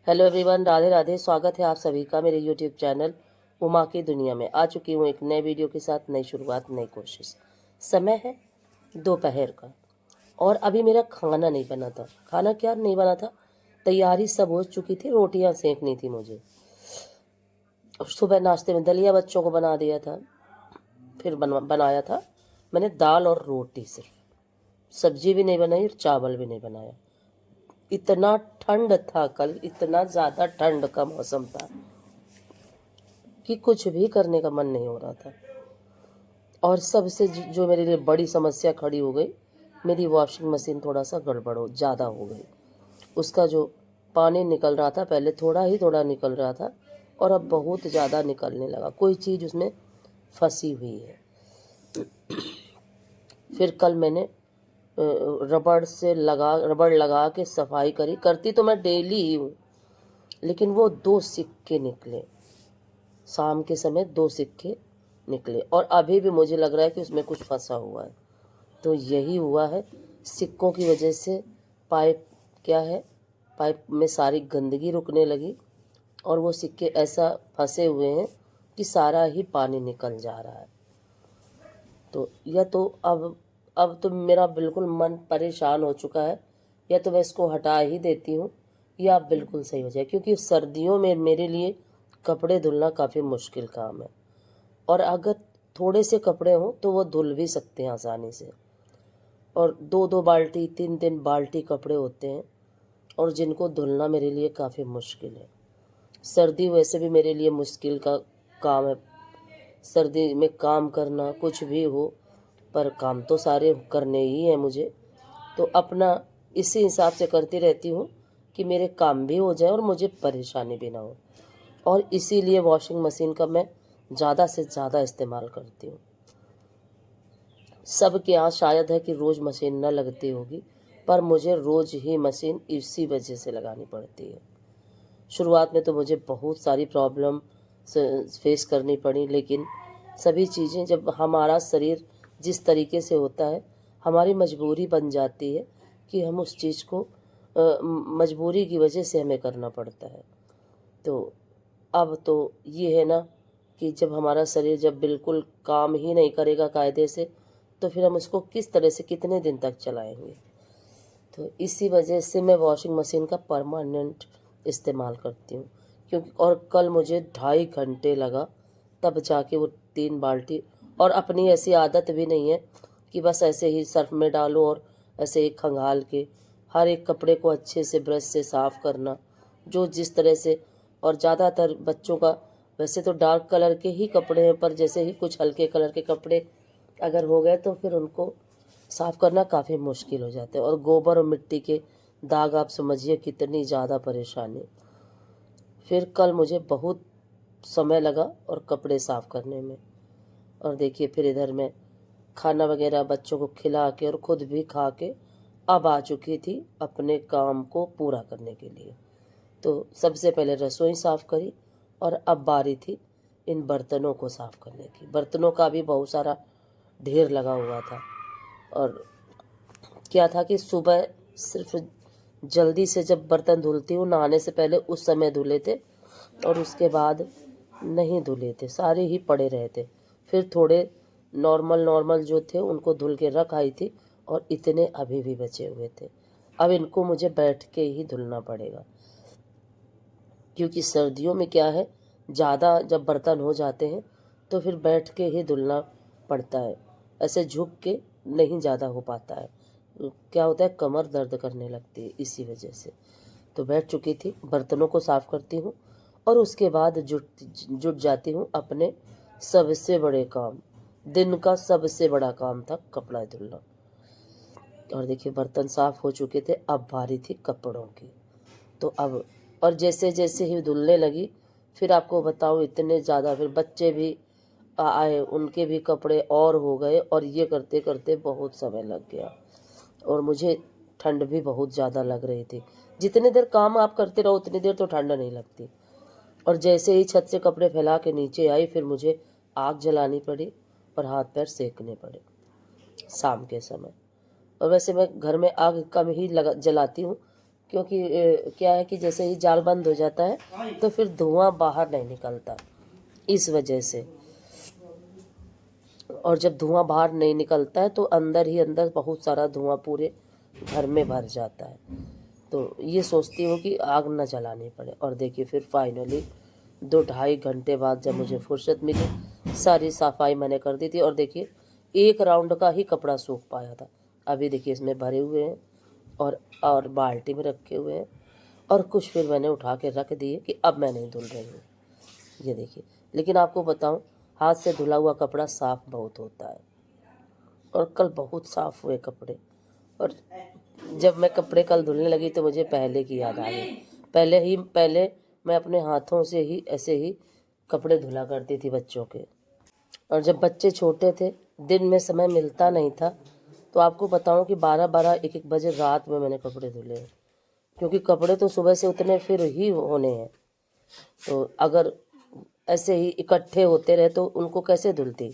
Hello everyone, Radhe Radhe. स्वागत है आप सभी का मेरे यूट्यूब चैनल उमा की दुनिया में। आ चुकी हूँ एक नए वीडियो के साथ, नई शुरुआत, नई कोशिश। समय है दोपहर का और अभी मेरा खाना नहीं बना था। खाना क्या नहीं बना था, तैयारी सब हो चुकी थी। रोटियां सेकनी थी मुझे। और सुबह नाश्ते में दलिया बच्चों को बना दिया था। फिर बनाया था मैंने दाल और रोटी, सिर्फ सब्जी भी नहीं बनाई और चावल भी नहीं बनाया। इतना ठंड था कल, इतना ज़्यादा ठंड का मौसम था कि कुछ भी करने का मन नहीं हो रहा था। और सबसे जो मेरे लिए बड़ी समस्या खड़ी हो गई, मेरी वॉशिंग मशीन थोड़ा सा गड़बड़ हो ज़्यादा हो गई। उसका जो पानी निकल रहा था, पहले थोड़ा निकल रहा था और अब बहुत ज़्यादा निकलने लगा। कोई चीज़ उसमें फंसी हुई है। फिर कल मैंने रबड़ लगा के सफाई करती तो मैं डेली ही हूँ, लेकिन वो 2 सिक्के निकले। शाम के समय 2 सिक्के निकले और अभी भी मुझे लग रहा है कि उसमें कुछ फंसा हुआ है। तो यही हुआ है, सिक्कों की वजह से पाइप में सारी गंदगी रुकने लगी और वो सिक्के ऐसा फंसे हुए हैं कि सारा ही पानी निकल जा रहा है। तो या तो अब तो मेरा बिल्कुल मन परेशान हो चुका है, या तो मैं इसको हटा ही देती हूँ या बिल्कुल सही हो जाए, क्योंकि सर्दियों में मेरे लिए कपड़े धुलना काफ़ी मुश्किल काम है। और अगर थोड़े से कपड़े हों तो वो धुल भी सकते हैं आसानी से। और 2-2 बाल्टी 3-3 बाल्टी कपड़े होते हैं और जिनको धुलना मेरे लिए काफ़ी मुश्किल है। सर्दी वैसे भी मेरे लिए मुश्किल का काम है। सर्दी में काम करना कुछ भी हो, पर काम तो सारे करने ही हैं मुझे। तो अपना इसी हिसाब से करती रहती हूँ कि मेरे काम भी हो जाए और मुझे परेशानी भी ना हो। और इसीलिए वॉशिंग मशीन का मैं ज़्यादा से ज़्यादा इस्तेमाल करती हूँ। सबके यहाँ शायद है कि रोज़ मशीन न लगती होगी, पर मुझे रोज़ ही मशीन इसी वजह से लगानी पड़ती है। शुरुआत में तो मुझे बहुत सारी प्रॉब्लम फेस करनी पड़ी, लेकिन सभी चीज़ें, जब हमारा शरीर जिस तरीके से होता है, हमारी मजबूरी बन जाती है कि हम उस चीज़ को मजबूरी की वजह से हमें करना पड़ता है। तो अब तो ये है ना कि जब हमारा शरीर जब बिल्कुल काम ही नहीं करेगा कायदे से, तो फिर हम उसको किस तरह से कितने दिन तक चलाएंगे। तो इसी वजह से मैं वॉशिंग मशीन का परमानेंट इस्तेमाल करती हूँ। क्योंकि और कल मुझे 2.5 घंटे लगा तब जाके वो 3 बाल्टी। और अपनी ऐसी आदत भी नहीं है कि बस ऐसे ही सर्फ में डालो और ऐसे ही खंगाल के हर एक कपड़े को अच्छे से ब्रश से साफ़ करना, जो जिस तरह से। और ज़्यादातर बच्चों का वैसे तो डार्क कलर के ही कपड़े हैं, पर जैसे ही कुछ हल्के कलर के कपड़े अगर हो गए तो फिर उनको साफ़ करना काफ़ी मुश्किल हो जाता है। और गोबर और मिट्टी के दाग, आप समझिए कितनी ज़्यादा परेशानी। फिर कल मुझे बहुत समय लगा और कपड़े साफ़ करने में। और देखिए, फिर इधर मैं खाना वगैरह बच्चों को खिला के और ख़ुद भी खा के अब आ चुकी थी अपने काम को पूरा करने के लिए। तो सबसे पहले रसोई साफ़ करी और अब बारी थी इन बर्तनों को साफ़ करने की। बर्तनों का भी बहुत सारा ढेर लगा हुआ था। और क्या था कि सुबह सिर्फ जल्दी से जब बर्तन धुलती हूँ, नहाने से पहले उस समय धुले थे और उसके बाद नहीं धुले थे, सारे ही पड़े रहे थे। फिर थोड़े नॉर्मल जो थे उनको धुल के रख आई थी और इतने अभी भी बचे हुए थे। अब इनको मुझे बैठ के ही धुलना पड़ेगा, क्योंकि सर्दियों में क्या है, ज़्यादा जब बर्तन हो जाते हैं तो फिर बैठ के ही धुलना पड़ता है। ऐसे झुक के नहीं ज़्यादा हो पाता है। क्या होता है, कमर दर्द करने लगती है इसी वजह से। तो बैठ चुकी थी, बर्तनों को साफ़ करती हूँ और उसके बाद जुट जाती हूँ अपने सबसे बड़े काम। दिन का सबसे बड़ा काम था कपड़ा धुलना। और देखिए, बर्तन साफ़ हो चुके थे, अब बारी थी कपड़ों की। तो अब और जैसे जैसे ही धुलने लगी, फिर आपको बताऊँ इतने ज़्यादा फिर बच्चे भी आए, उनके भी कपड़े और हो गए और ये करते करते बहुत समय लग गया। और मुझे ठंड भी बहुत ज़्यादा लग रही थी। जितनी देर काम आप करते रहो उतनी देर तो ठंड नहीं लगती। और जैसे ही छत से कपड़े फैला के नीचे आई, फिर मुझे आग जलानी पड़ी और हाथ पैर सेकने पड़े शाम के समय। और वैसे मैं घर में आग कम ही जलाती हूँ, क्योंकि क्या है कि जैसे ही जाल बंद हो जाता है तो फिर धुआं बाहर नहीं निकलता, इस वजह से। और जब धुआं बाहर नहीं निकलता है तो अंदर ही अंदर बहुत सारा धुआं पूरे घर में भर जाता है। तो ये सोचती हूँ कि आग न जलानी पड़े। और देखिए फिर फाइनली 2-2.5 घंटे बाद जब मुझे फुर्सत मिली, सारी सफाई मैंने कर दी थी। और देखिए 1 राउंड का ही कपड़ा सूख पाया था। अभी देखिए इसमें भरे हुए हैं और बाल्टी में रखे हुए हैं, और कुछ फिर मैंने उठा के रख दिए कि अब मैं नहीं धुल रही हूँ। ये देखिए, लेकिन आपको बताऊँ, हाथ से धुला हुआ कपड़ा साफ़ बहुत होता है। और कल बहुत साफ़ हुए कपड़े। और जब मैं कपड़े कल धुलने लगी तो मुझे पहले की याद आ गई। पहले मैं अपने हाथों से ही ऐसे ही कपड़े धुला करती थी बच्चों के। और जब बच्चे छोटे थे, दिन में समय मिलता नहीं था, तो आपको बताऊं कि 12-12, 1-1 बजे रात में मैंने कपड़े धुले हैं। क्योंकि कपड़े तो सुबह से उतने फिर ही होने हैं, तो अगर ऐसे ही इकट्ठे होते रहे तो उनको कैसे धुलती।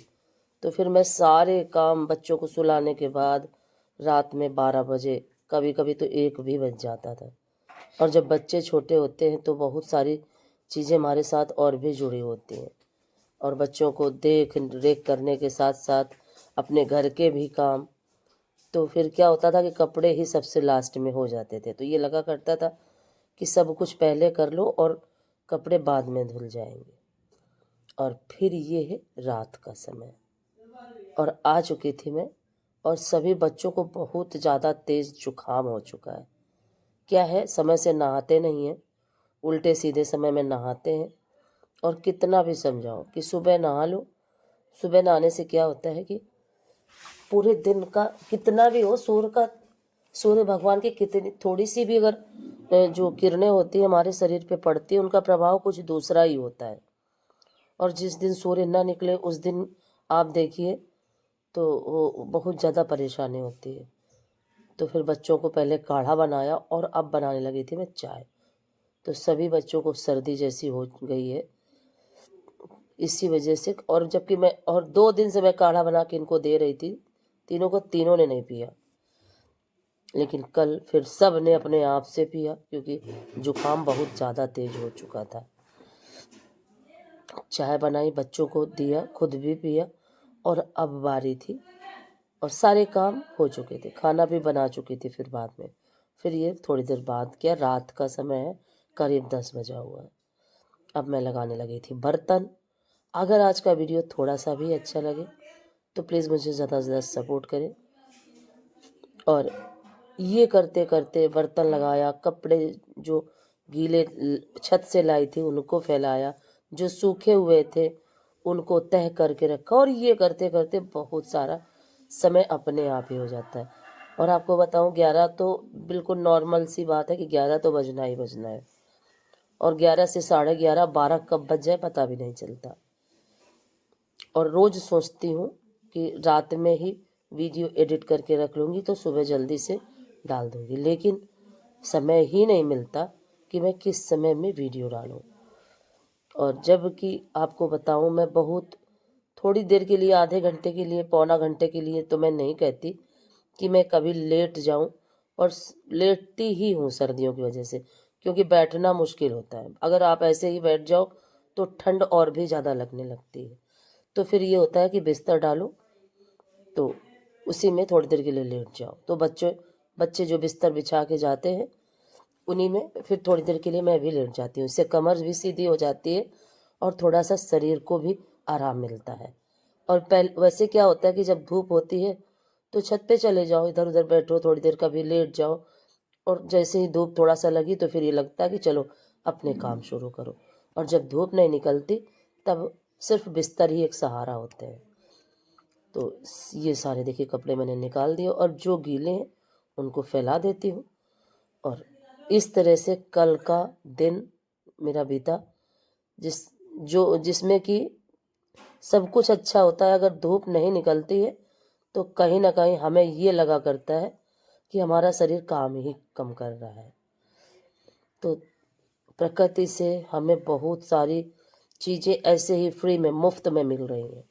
तो फिर मैं सारे काम बच्चों को सुलाने के बाद रात में 12 बजे, कभी कभी तो 1 भी बज जाता था। और जब बच्चे छोटे होते हैं तो बहुत सारी चीज़ें हमारे साथ और भी जुड़ी होती हैं। और बच्चों को देख रेख करने के साथ साथ अपने घर के भी काम, तो फिर क्या होता था कि कपड़े ही सबसे लास्ट में हो जाते थे। तो ये लगा करता था कि सब कुछ पहले कर लो और कपड़े बाद में धुल जाएंगे। और फिर ये है रात का समय, और आ चुकी थी मैं, और सभी बच्चों को बहुत ज़्यादा तेज़ जुकाम हो चुका है। क्या है, समय से नहाते नहीं हैं, उल्टे सीधे समय में नहाते हैं। और कितना भी समझाओ कि सुबह नहा लो, सुबह नहाने से क्या होता है कि पूरे दिन का कितना भी हो, सूर्य भगवान की कितनी थोड़ी सी भी अगर जो किरणें होती हैं हमारे शरीर पे पड़ती है, उनका प्रभाव कुछ दूसरा ही होता है। और जिस दिन सूर्य ना निकले उस दिन आप देखिए तो वो बहुत ज़्यादा परेशानी होती है। तो फिर बच्चों को पहले काढ़ा बनाया और अब बनाने लगी थी मैं चाय। तो सभी बच्चों को सर्दी जैसी हो गई है इसी वजह से। और जबकि मैं 2 दिन से मैं काढ़ा बना के इनको दे रही थी, तीनों ने नहीं पिया। लेकिन कल फिर सब ने अपने आप से पिया, क्योंकि जुकाम बहुत ज़्यादा तेज़ हो चुका था। चाय बनाई, बच्चों को दिया, खुद भी पिया, और अब बारी थी। और सारे काम हो चुके थे, खाना भी बना चुकी थी। फिर बाद में फिर ये थोड़ी देर बाद, क्या रात का समय है, करीब 10 बजा हुआ है, अब मैं लगाने लगी थी बर्तन। अगर आज का वीडियो थोड़ा सा भी अच्छा लगे तो प्लीज़ मुझे ज़्यादा से ज़्यादा सपोर्ट करें। और ये करते करते बर्तन लगाया, कपड़े जो गीले छत से लाई थी उनको फैलाया, जो सूखे हुए थे उनको तह करके रखा। और ये करते करते बहुत सारा समय अपने आप ही हो जाता है। और आपको बताऊं, 11 तो बिल्कुल नॉर्मल सी बात है कि 11 तो बजना ही बजना है। और 11 से 11:30, 12 कब बज जाए पता भी नहीं चलता। और रोज़ सोचती हूँ कि रात में ही वीडियो एडिट करके रख लूँगी तो सुबह जल्दी से डाल दूँगी, लेकिन समय ही नहीं मिलता कि मैं किस समय में वीडियो डालूँ। और जब कि आपको बताऊँ, मैं बहुत थोड़ी देर के लिए, आधे घंटे के लिए, पौना घंटे के लिए तो मैं नहीं कहती कि मैं कभी लेट जाऊँ। और लेटती ही हूँ सर्दियों की वजह से, क्योंकि बैठना मुश्किल होता है। अगर आप ऐसे ही बैठ जाओ तो ठंड और भी ज़्यादा लगने लगती है। तो फिर ये होता है कि बिस्तर डालो तो उसी में थोड़ी देर के लिए लेट जाओ। तो बच्चे जो बिस्तर बिछा के जाते हैं उन्हीं में फिर थोड़ी देर के लिए मैं भी लेट जाती हूँ। इससे कमर भी सीधी हो जाती है और थोड़ा सा शरीर को भी आराम मिलता है। और वैसे क्या होता है कि जब धूप होती है तो छत पे चले जाओ, इधर उधर बैठो, थोड़ी देर कभी लेट जाओ। और जैसे ही धूप थोड़ा सा लगी तो फिर ये लगता है कि चलो अपने काम शुरू करो। और जब धूप नहीं निकलती तब सिर्फ बिस्तर ही एक सहारा होते हैं। तो ये सारे देखिए कपड़े मैंने निकाल दिए और जो गीले हैं उनको फैला देती हूँ। और इस तरह से कल का दिन मेरा बीता, जिसमें कि सब कुछ अच्छा होता है। अगर धूप नहीं निकलती है तो कहीं ना कहीं हमें ये लगा करता है कि हमारा शरीर काम ही कम कर रहा है। तो प्रकृति से हमें बहुत सारी चीज़ें ऐसे ही फ्री में, मुफ्त में मिल रही हैं।